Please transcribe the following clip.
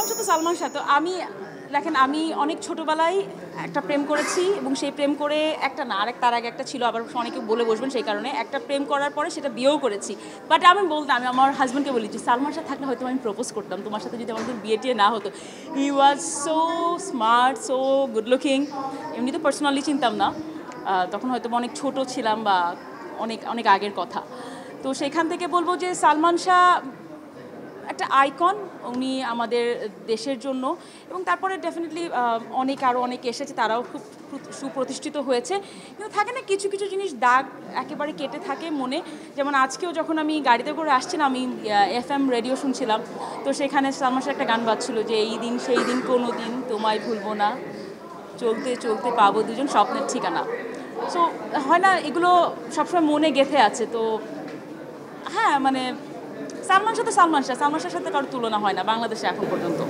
সালমান শাহ তো সালমান শাহ। তো দেখেন আমি অনেক ছোটোবেলায় একটা প্রেম করেছি এবং সেই প্রেম করে একটা না আরেক তার আগে একটা ছিল, আবার অনেকে বলে বসবেন, সেই কারণে একটা প্রেম করার পরে সেটা বিয়েও করেছি। বাট আমি বলতাম, আমি আমার হাজব্যান্ডকে বলেছি সালমান শাহ থাকলে হয়তো আমি প্রপোজ করতাম তোমার সাথে যদি আমাদের বিয়ে টিয়ে না হতো। He was so smart, so good looking. এমনি তো পার্সোনালি চিনতাম না, তখন হয়তো অনেক ছোট ছিলাম বা অনেক অনেক আগের কথা। তো সেখান থেকে বলবো যে সালমান শাহ একটা আইকন, উনি আমাদের দেশের জন্য। এবং তারপরে ডেফিনেটলি আরও অনেক এসেছে, তারাও খুব সুপ্রতিষ্ঠিত হয়েছে। কিন্তু থাকে না কিছু কিছু জিনিস দাগ একেবারে কেটে থাকে মনে। যেমন আজকেও যখন আমি গাড়িতে করে আসছিলাম, আমি FM রেডিও শুনছিলাম, তো সেখানে সালমান শাহ একটা গান বাজছিল যে এই দিন সেই দিন কোনো দিন তোমায় ভুলবো না, চলতে চলতে পাবো দুজন স্বপ্নের ঠিকানা। সো হয় না, এগুলো সবসময় মনে গেঁথে আছে। তো হ্যাঁ, মানে সালমান শাহ তো সালমান শাহ, সালমান শাহের সাথে কারোর তুলনা হয় না বাংলাদেশে এখন পর্যন্ত।